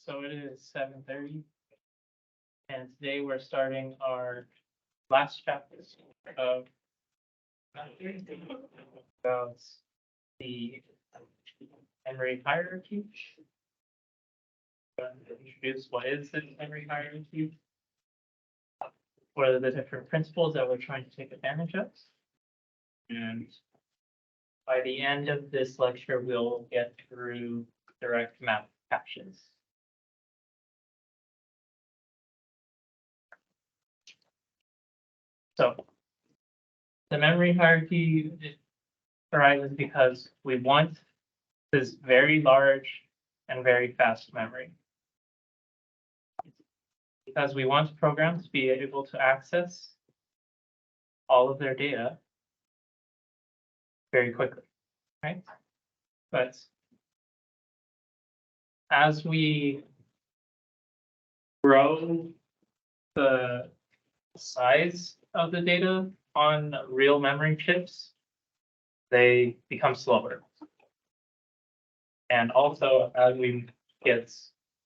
So it is 7:30, and today we're starting our last chapter of about the memory hierarchy. I'm going to introduce what is the memory hierarchy, what are the different principles that we're trying to take advantage of, and by the end of this lecture, we'll get through direct map captions. So the memory hierarchy arises because we want this very large and very fast memory. Because we want programs to be able to access all of their data very quickly, right? But as we grow the size of the data on real memory chips, they become slower. And also, as we get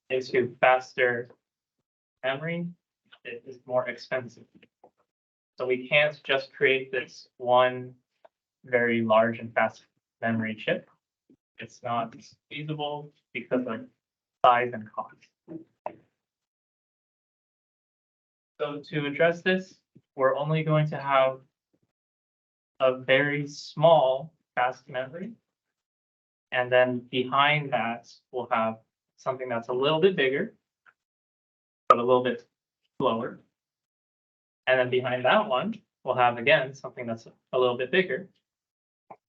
into faster memory, it is more expensive. So we can't just create this one very large and fast memory chip. It's not feasible because of size and cost. So to address this, we're only going to have a very small fast memory. And then behind that, we'll have something that's a little bit bigger, but a little bit slower. And then behind that one, we'll have again something that's a little bit bigger,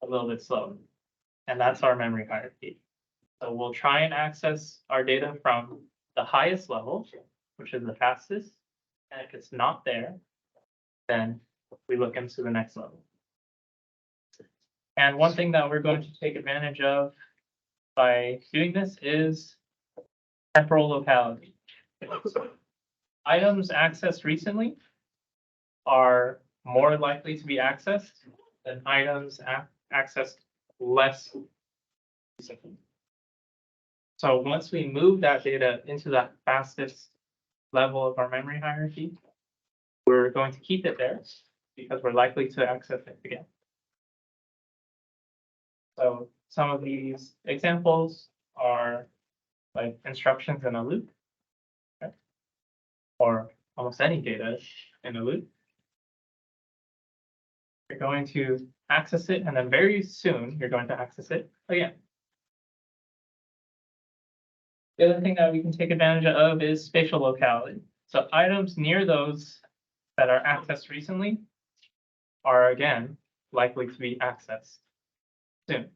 a little bit slower. And that's our memory hierarchy. So we'll try and access our data from the highest level, which is the fastest. And if it's not there, then we look into the next level. And one thing that we're going to take advantage of by doing this is temporal locality. Items accessed recently are more likely to be accessed than items accessed less recently. So once we move that data into that fastest level of our memory hierarchy, we're going to keep it there because we're likely to access it again. So some of these examples are like instructions in a loop, okay? Or almost any data in a loop. You're going to access it, and then very soon you're going to access it again. The other thing that we can take advantage of is spatial locality. So items near those that are accessed recently are again likely to be accessed soon.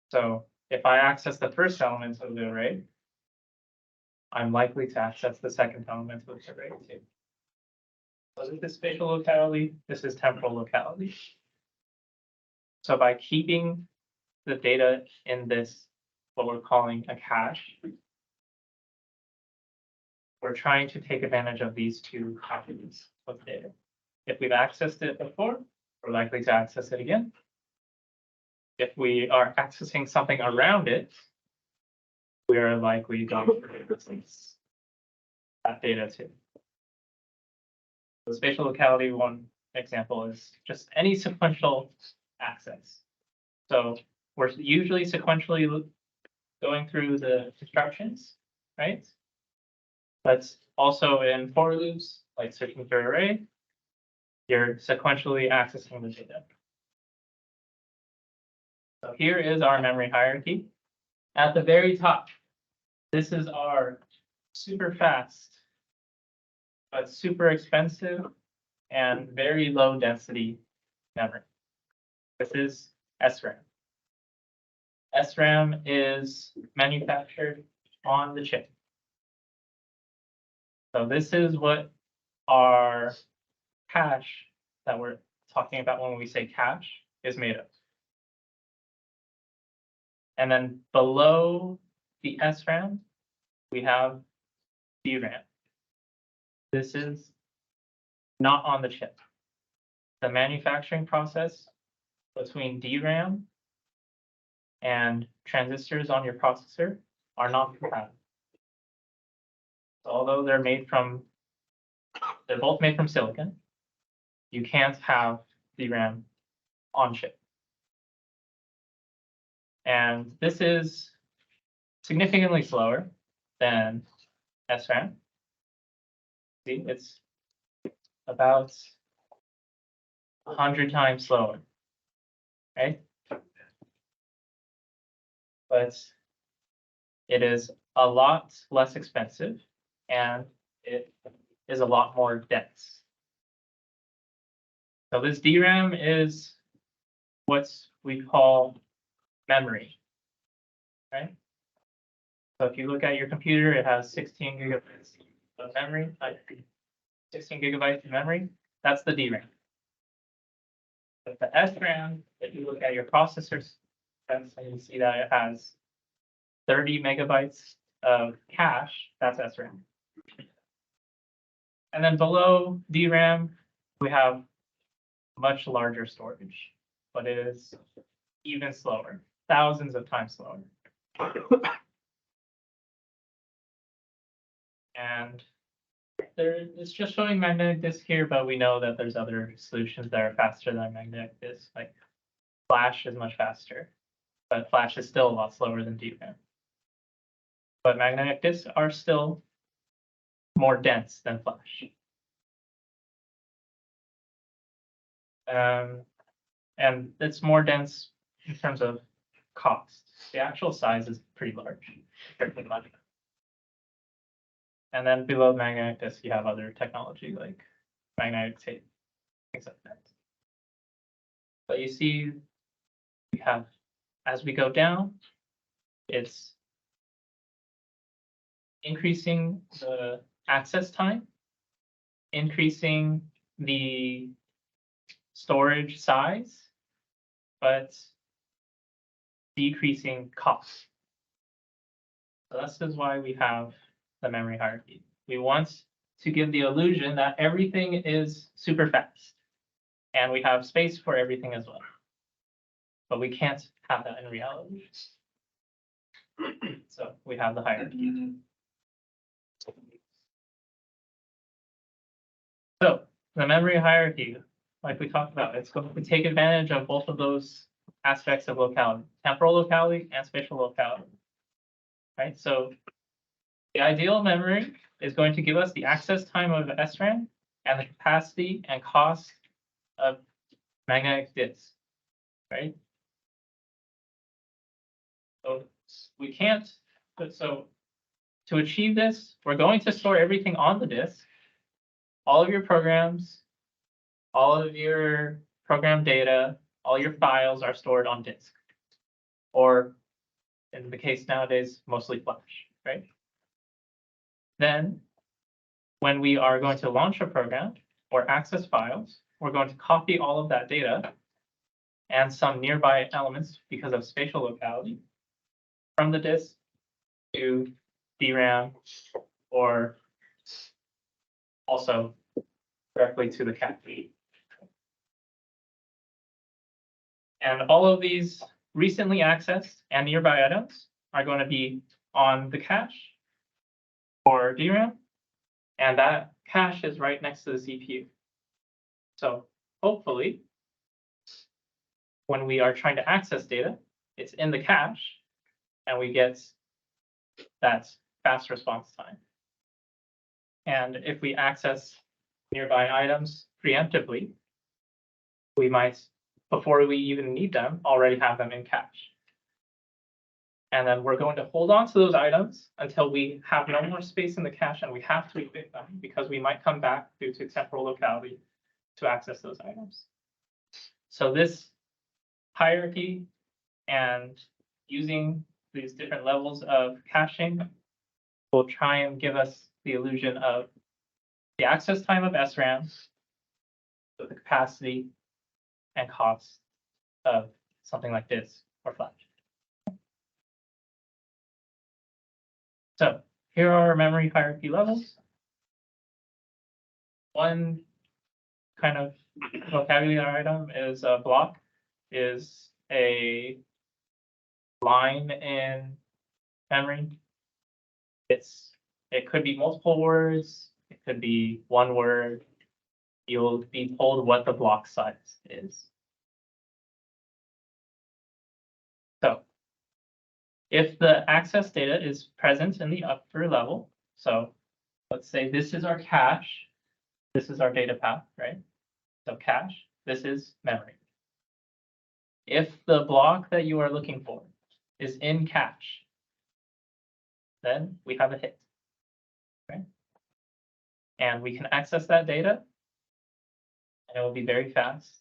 So if I access the first element of the array, I'm likely to access the second element of the array too. So this is spatial locality, this is temporal locality. So by keeping the data in this, what we're calling a cache, we're trying to take advantage of these two properties of data. If we've accessed it before, we're likely to access it again. If we are accessing something around it, we are likely going to access that data too. The spatial locality one example is just any sequential access. So we're usually sequentially going through the instructions, right? But also in for loops, like searching through array, you're sequentially accessing the data. So here is our memory hierarchy. At the very top, this is our super fast, but super expensive and very low density memory. This is SRAM. SRAM is manufactured on the chip. So this is what our cache that we're talking about when we say cache is made of. And then below the SRAM, we have DRAM. This is not on the chip. The manufacturing process between DRAM and transistors on your processor are not compatible. although they're both made from silicon, you can't have DRAM on chip. And this is significantly slower than SRAM. See, it's about 100 times slower, right? But it is a lot less expensive and it is a lot more dense. So this DRAM is what we call memory, right? So if you look at your computer, it has 16 gigabytes of memory, 16 gigabytes of memory. That's the DRAM. But the SRAM, if you look at your processors, you see that it has 30 megabytes of cache. That's SRAM. And then below DRAM, we have much larger storage, but it is even slower, thousands of times slower. And it's just showing magnetic disk here, but we know that there's other solutions that are faster than magnetic disk. Like Flash is much faster, but Flash is still a lot slower than DRAM. But magnetic disks are still more dense than Flash. And it's more dense in terms of cost. The actual size is pretty large. And then below magnetic disk, you have other technology like magnetic tape, things like that. But you see, we have, as we go down, it's increasing the access time, increasing the storage size, but decreasing cost. So this is why we have the memory hierarchy. We want to give the illusion that everything is super fast and we have space for everything as well. But we can't have that in reality. So we have the hierarchy. So the memory hierarchy, like we talked about, it's going to take advantage of both of those aspects of locality, temporal locality and spatial locality. Right? So the ideal memory is going to give us the access time of SRAM and the capacity and cost of magnetic disk, right? So we can't, so to achieve this, we're going to store everything on the disk. All of your programs, all of your program data, all your files are stored on disk. Or in the case nowadays, mostly Flash, right? Then when we are going to launch a program or access files, we're going to copy all of that data and some nearby elements because of spatial locality from the disk to DRAM or also directly to the cache. And all of these recently accessed and nearby items are going to be on the cache or DRAM, and that cache is right next to the CPU. So hopefully, when we are trying to access data, it's in the cache, and we get that fast response time. And if we access nearby items preemptively, we might, before we even need them, already have them in cache. And then we're going to hold on to those items until we have no more space in the cache and we have to evict them because we might come back due to temporal locality to access those items. So this hierarchy and using these different levels of caching will try and give us the illusion of the access time of SRAM, the capacity and cost of something like this or Flash. So here are our memory hierarchy levels. One kind of vocabulary item is a block, is a line in memory. It's It could be multiple words, it could be one word. You'll be told what the block size is. So if the access data is present in the upper level, so let's say this is our cache, this is our data path, right? So cache, this is memory. If the block that you are looking for is in cache, then we have a hit, right? And we can access that data, and it will be very fast.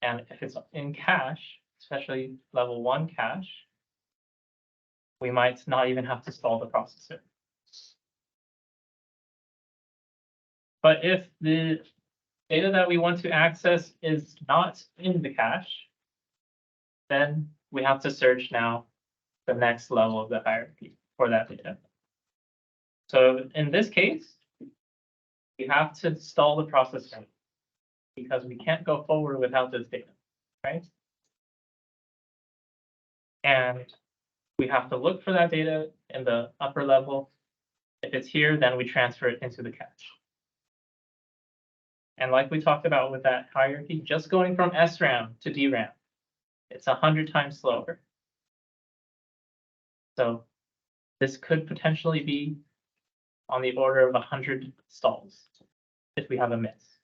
And if it's in cache, especially level 1 cache, we might not even have to stall the processor. But if the data that we want to access is not in the cache, then we have to search now the next level of the hierarchy for that data. So in this case, we have to stall the processor because we can't go forward without this data, right? And we have to look for that data in the upper level. If it's here, then we transfer it into the cache. And like we talked about with that hierarchy, just going from SRAM to DRAM, it's 100 times slower. So this could potentially be on the order of 100 stalls if we have a miss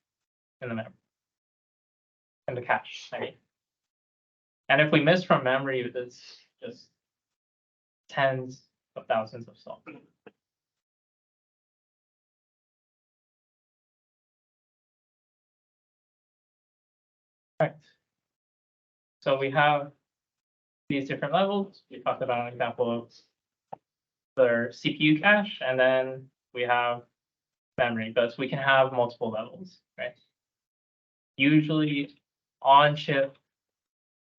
in the memory, in the cache, I mean. And if we miss from memory, it's just tens of thousands of stalls. Right. So we have these different levels. We talked about an example of the CPU cache, and then we have memory, but we can have multiple levels, right? Usually on chip,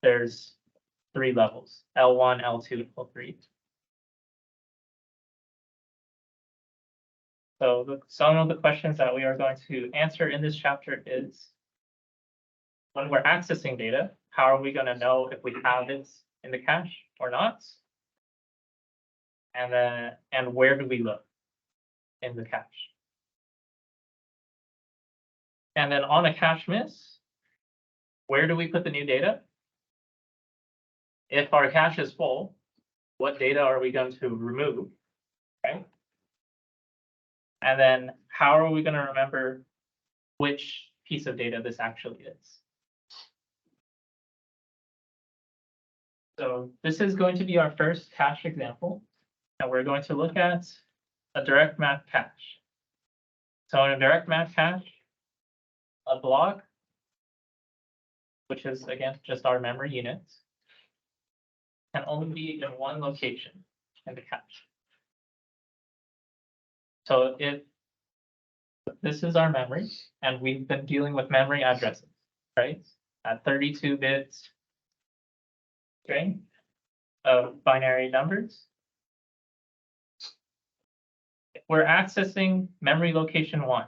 there's 3 levels, L1, L2, L3. So some of the questions that we are going to answer in this chapter is, when we're accessing data, how are we going to know if we have it in the cache or not? And where do we look in the cache? And then on a cache miss, where do we put the new data? If our cache is full, what data are we going to remove, right? And then how are we going to remember which piece of data this actually is? So this is going to be our first cache example, and we're going to look at a direct map cache. So in a direct map cache, a block, which is again just our memory units, can only be in one location in the cache. So if this is our memory, and we've been dealing with memory addresses, right? At 32 bits string of binary numbers. We're accessing memory location 1.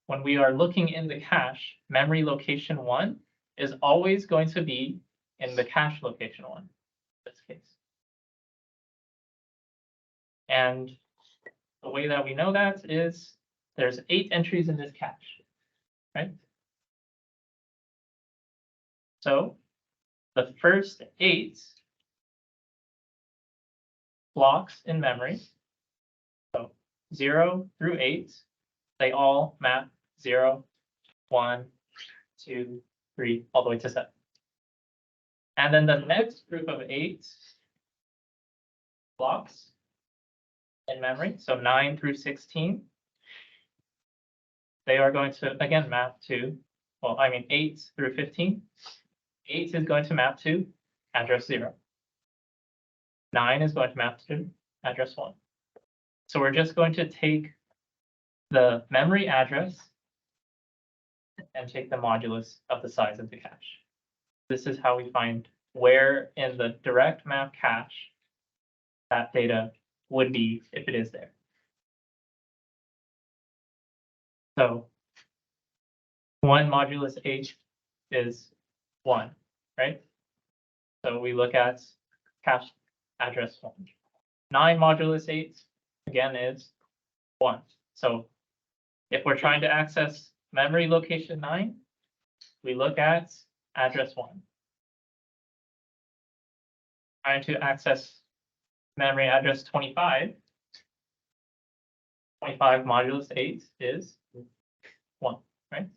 When we are looking in the cache, memory location 1 is always going to be in the cache location 1 in this case. And the way that we know that is there's 8 entries in this cache, right? So the first 8 blocks in memory, so 0 through 8, they all map 0, 1, 2, 3, all the way to 7. And then the next group of 8 blocks in memory, so 9 through 16, they are going to again map to, 8 through 15. 8 is going to map to address 0. 9 is going to map to address 1. So we're just going to take the memory address and take the modulus of the size of the cache. This is how we find where in the direct map cache that data would be if it is there. So 1 modulus H is 1, right? So we look at cache address 1. 9 modulus 8, again, is 1. So if we're trying to access memory location 9, we look at address 1. Trying to access memory address 25. 25 modulus 8 is 1, right?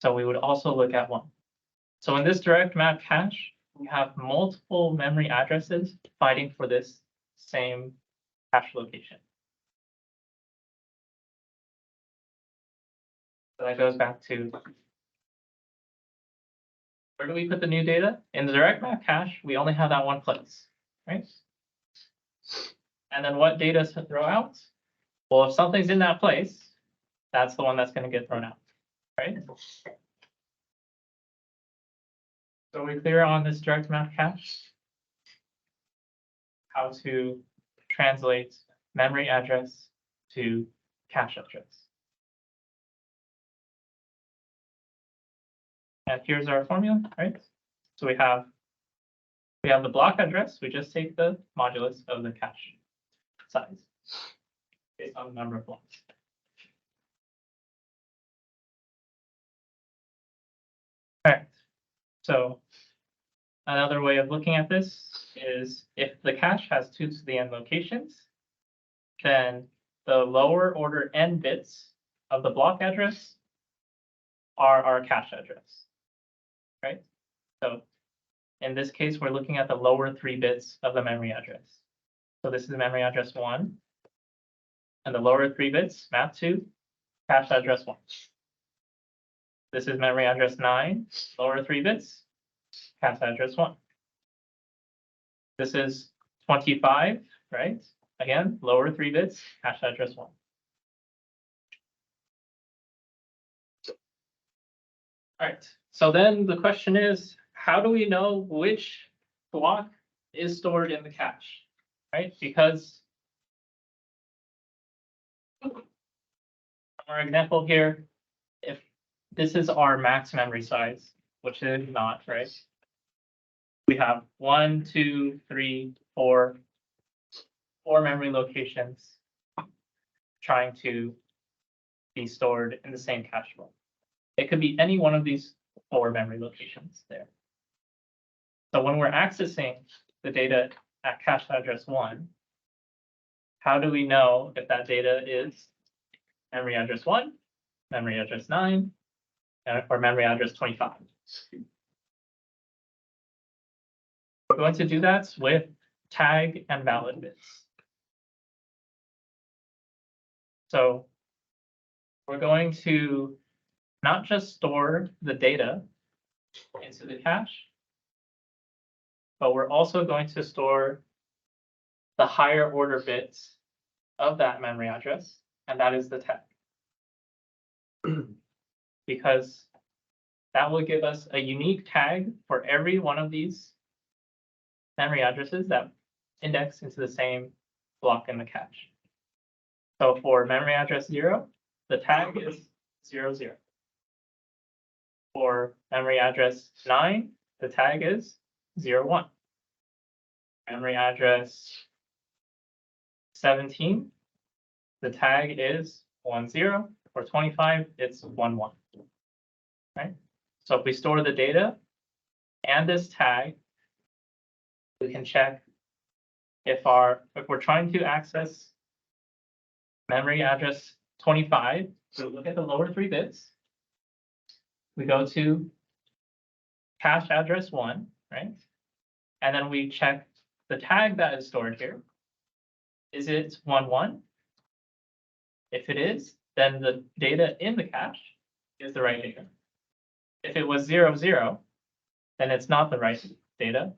So we would also look at 1. So in this direct map cache, we have multiple memory addresses fighting for this same cache location. So that goes back to, where do we put the new data? In the direct map cache, we only have that one place, right? And then what data to throw out? Well, if something's in that place, that's the one that's going to get thrown out, right? So we're clear on this direct map cache, how to translate memory address to cache address. And here's our formula, right? So we have the block address. We just take the modulus of the cache size based on the number of blocks. All right. So another way of looking at this is if the cache has 2 to the n locations, then the lower order n bits of the block address are our cache address, right? So in this case, we're looking at the lower 3 bits of the memory address. So this is memory address 1, and the lower 3 bits map to cache address 1. This is memory address 9, lower 3 bits, cache address 1. This is 25, right? Again, lower 3 bits, cache address 1. All right, so then the question is, how do we know which block is stored in the cache, right? Because our example here, if this is our max memory size, which it is not, right? We have 1, 2, 3, 4 memory locations trying to be stored in the same cache block. It could be any one of these 4 memory locations there. So when we're accessing the data at cache address 1, how do we know if that data is memory address 1, memory address 9, or memory address 25? We're going to do that with tag and valid bits. So we're going to not just store the data into the cache, but we're also going to store the higher order bits of that memory address, and that is the tag. Because that will give us a unique tag for every one of these memory addresses that index into the same block in the cache. So for memory address 0, the tag is 0, 0. For memory address 9, the tag is 0, 1. Memory address 17, the tag is 1, 0. For 25, it's 1, 1. Right? So if we store the data and this tag, we can check if we're trying to access memory address 25, so look at the lower 3 bits. We go to cache address 1, right? And then we check the tag that is stored here. Is it 1, 1? If it is, then the data in the cache is the right data. If it was 0, 0, then it's not the right data.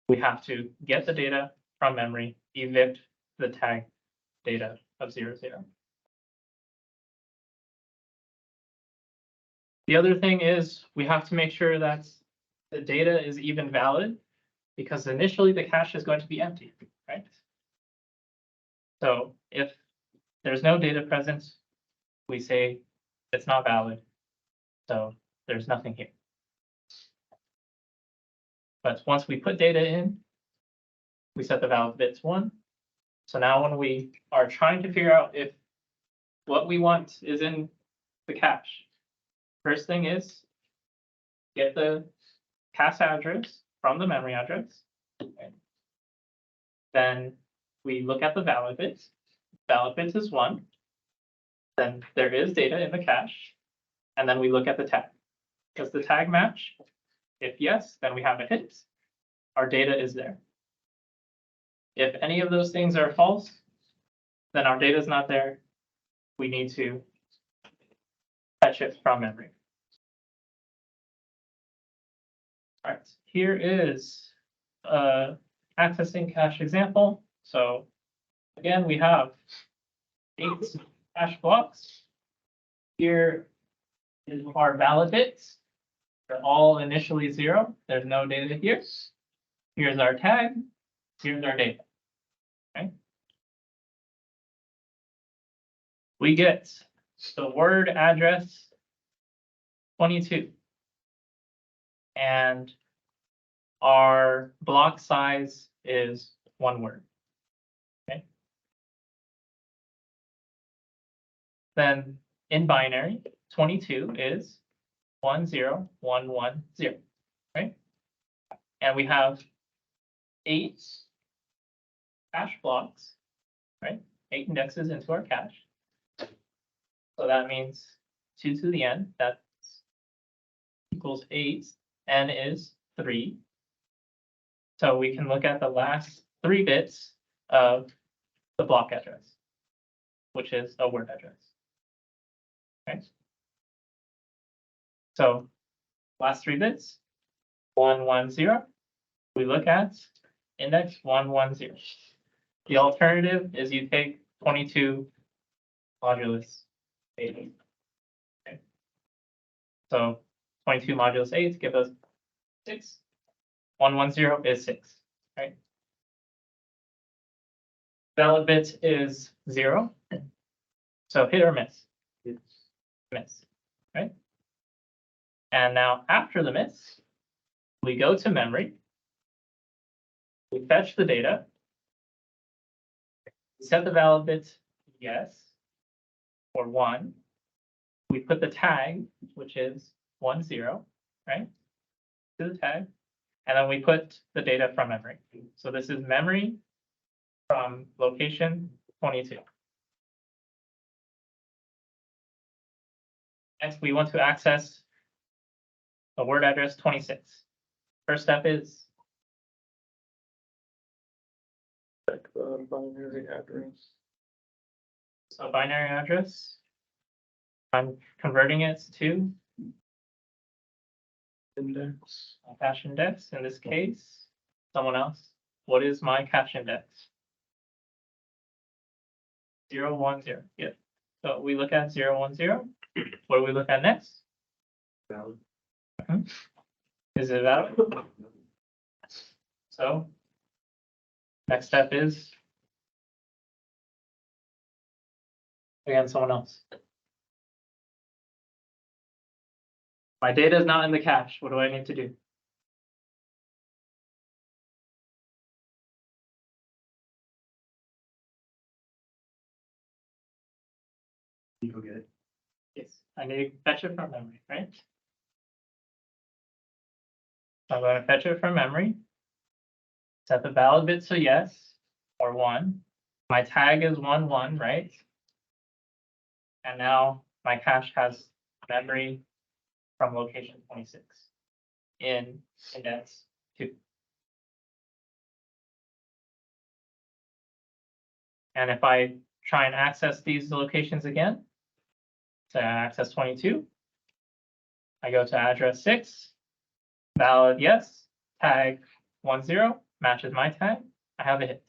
We have to get the data from memory, evict the tag data of 0, 0. The other thing is we have to make sure that the data is even valid, because initially the cache is going to be empty, right? So if there's no data present, we say it's not valid. So there's nothing here. But once we put data in, we set the valid bit to 1. So now when we are trying to figure out if what we want is in the cache, first thing is get the cache address from the memory address. Okay. Then we look at the valid bits. Valid bits is 1. Then there is data in the cache. And then we look at the tag. Does the tag match? If yes, then we have a hit. Our data is there. If any of those things are false, then our data is not there. We need to fetch it from memory. All right, here is accessing cache example. So again, we have 8 cache blocks. Here is our valid bits. They're all initially 0. There's no data here. Here's our tag. Here's our data. Okay. We get the word address 22. And our block size is 1 word. Okay. Then in binary, 22 is 10110. Right? And we have 8 cache blocks, right? 8 indexes into our cache. So that means 2 to the n, that equals 8. N is 3. So we can look at the last 3 bits of the block address, which is a word address. Okay. So last 3 bits, 110. We look at index 110. The alternative is you take 22 modulus 8. Okay. So 22 modulus 8 gives us 6. 110 is 6, right? Valid bit is 0. So hit or miss? Miss, right? And now after the miss, we go to memory. We fetch the data. Set the valid bit yes or 1. We put the tag, which is 10, right? To the tag. And then we put the data from memory. So this is memory from location 22. Next, we want to access the word address 26. First step is Check the binary address. a binary address. I'm converting it to Index. a cache index. In this case, someone else. What is my cache index? 010. Yeah. So we look at 010. What do we look at next? Valid. Is it valid? So next step is again someone else. My data is not in the cache. What do I need to do? You go get it. Yes, I need to fetch it from memory, right? I'm going to fetch it from memory. Set the valid bit to yes or 1. My tag is 11, right? And now my cache has memory from location 26 in index 2. And if I try and access these locations again, so I access 22, I go to address 6, valid yes, tag 10 matches my tag, I have a hit.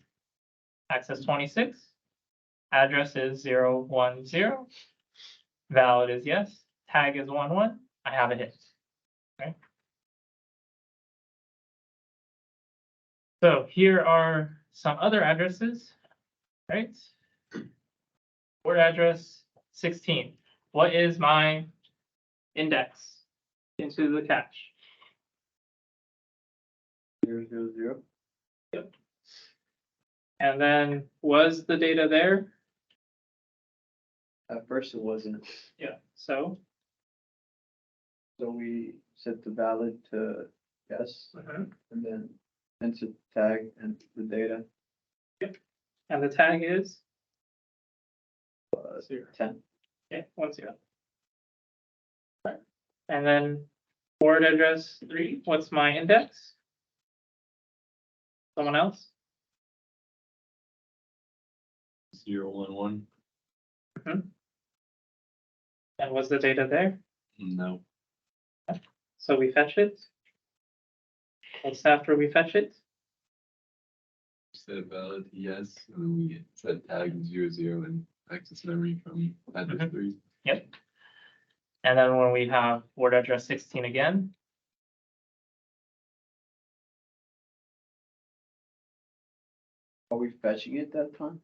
Access 26, address is 010, valid is yes, tag is 11, I have a hit. Okay. So here are some other addresses, right? Word address 16. What is my index into the cache? 000. And then was the data there? At first it wasn't, Yeah. So. so we set the valid to yes, Mhm. and then enter tag and the data, And the tag is? 10. Okay, 10. Right. And then forward address 3, what's my index? Someone else? 011. And was the data there? No. So we fetch it. What's after we fetch it? Set valid yes, and then we set tag 00 and access memory from address 3. Yep. And then when we have word address 16 again, Are we fetching it that time?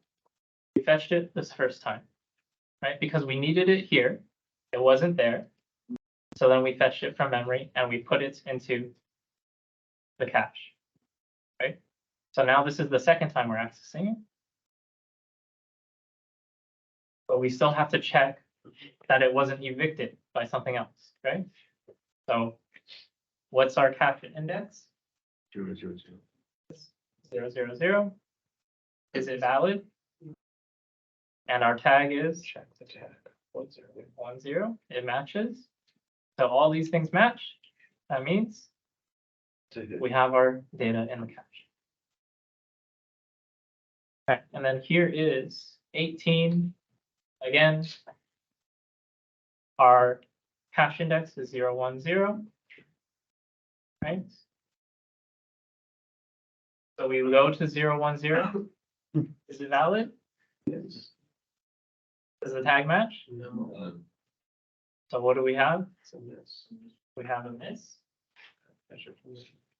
we fetched it this first time, right? Because we needed it here. It wasn't there. So then we fetched it from memory and we put it into the cache, right? So now this is the second time we're accessing it. But we still have to check that it wasn't evicted by something else, right? So what's our cache index? 000. 000. Is it valid? And our tag is? Check the tag. 10. It matches. So all these things match. That means we have our data in the cache. Okay, and then here is 18. Again, our cache index is 010. Right? So we go to 010. Is it valid? Yes. Does the tag match? No. So what do we have? So yes. We have a miss.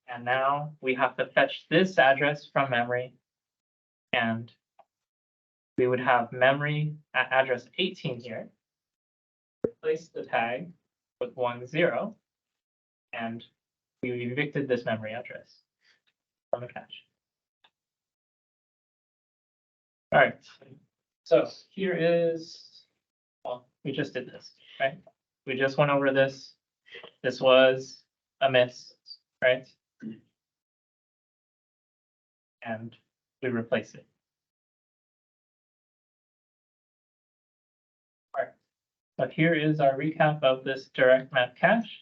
And now we have to fetch this address from memory. And we would have memory at address 18 here. Replace the tag with 10. And we evicted this memory address from the cache. All right. So here is, well, we just did this, right? We just went over this. This was a miss, right? And we replace it. All right. So here is our recap of this direct map cache.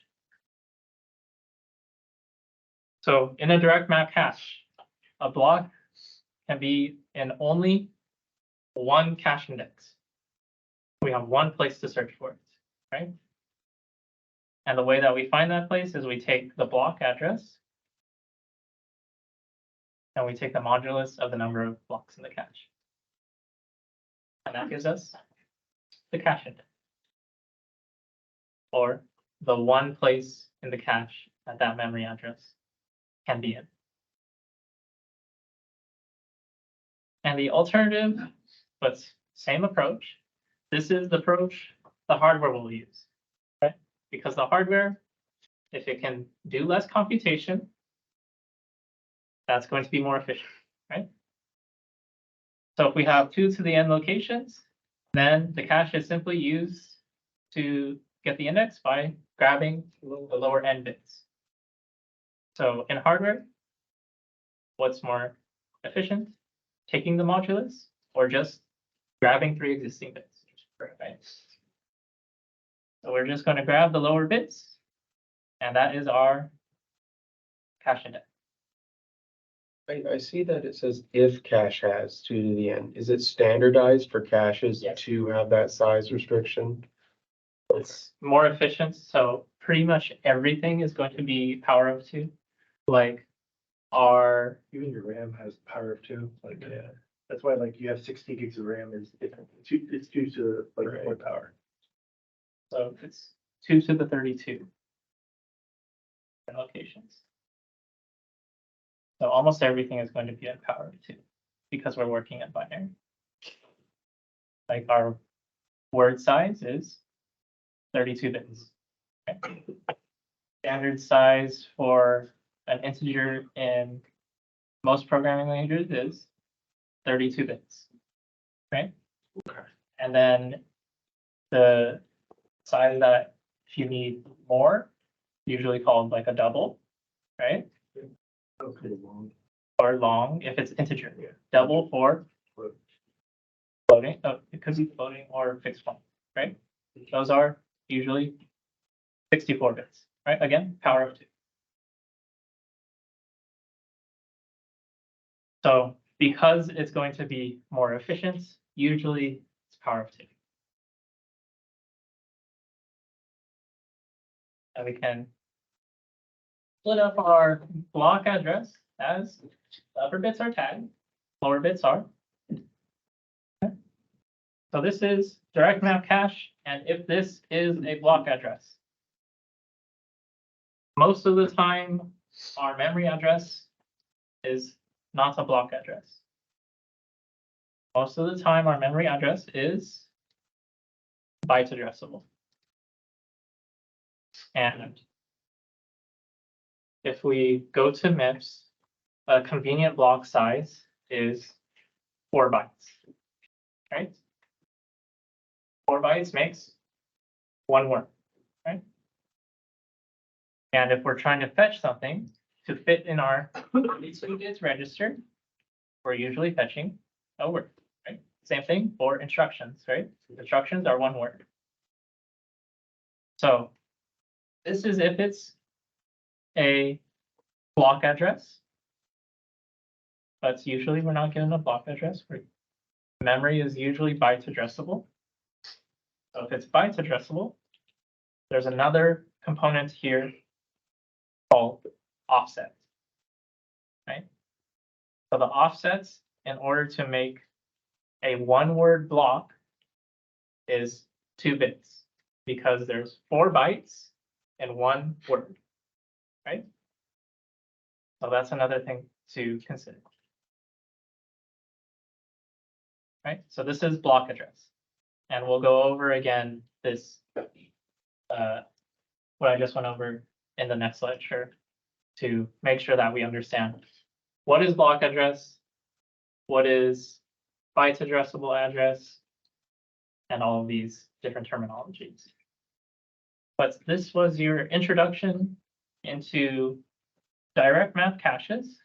So in a direct map cache, a block can be in only one cache index. We have one place to search for it, right? And the way that we find that place is we take the block address and we take the modulus of the number of blocks in the cache. And that gives us the cache index. Or the one place in the cache that that memory address can be in. And the alternative, but same approach, this is the approach the hardware will use, right? Because the hardware, if it can do less computation, that's going to be more efficient, right? So if we have 2 to the n locations, then the cache is simply used to get the index by grabbing the lower n bits. So in hardware, what's more efficient? Taking the modulus or just grabbing 3 existing bits? Right? So we're just going to grab the lower bits, and that is our cache index. I see that it says if cache has 2 to the n. Is it standardized for caches Yes. to have that size restriction? It's more efficient, so pretty much everything is going to be power of 2. Like our, Even your RAM has power of 2, like, yeah, that's why like you have 16 gigs of RAM is, it's due to like Right. more power. so it's 2 to the 32 locations. So almost everything is going to be at power of 2 because we're working at binary. Like our word size is 32 bits. Okay. Standard size for an integer in most programming languages is 32 bits. Right? And then the size that if you need more, usually called like a double, right? Okay, long. Or long if it's integer. Double for floating, it could be floating or fixed point, right? Those are usually 64 bits, right? Again, power of 2. So because it's going to be more efficient, usually it's power of 2. And we can split up our block address as upper bits are tagged, lower bits are. Okay. So this is direct map cache, and if this is a block address, most of the time our memory address is not a block address. Most of the time our memory address is byte addressable. And if we go to MIPS, a convenient block size is 4 bytes, right? 4 bytes makes 1 word, right? And if we're trying to fetch something to fit in our 32 bits register, we're usually fetching a word, right? Same thing for instructions, right? Instructions are 1 word. So this is if it's a block address, but usually we're not given a block address. Memory is usually byte addressable. So if it's byte addressable, there's another component here called offset, right? So the offsets, in order to make a 1-word block, is 2 bits because there's 4 bytes in 1 word, right? So that's another thing to consider. Right, so this is block address. And we'll go over again this, what I just went over in the next lecture to make sure that we understand what is block address, what is byte addressable address, and all of these different terminologies. But this was your introduction into direct map caches.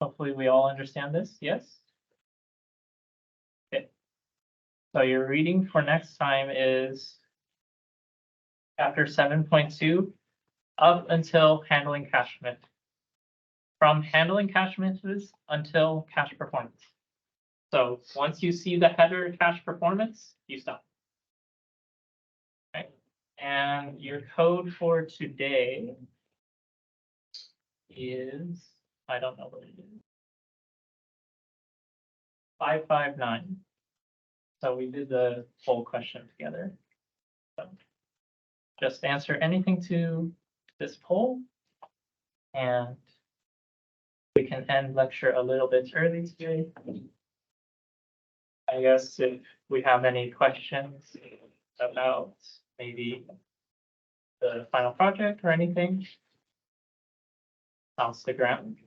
Hopefully we all understand this, yes? Okay. So your reading for next time is chapter 7.2 up until handling cache miss. From handling cache misses until cache performance. So once you see the header cache performance, you stop. Okay. And your code for today is, I don't know what it is. 559. So we did the whole question together. So just answer anything to this poll. And we can end lecture a little bit early today. I guess if we have any questions about maybe the final project or anything, I'll stick around.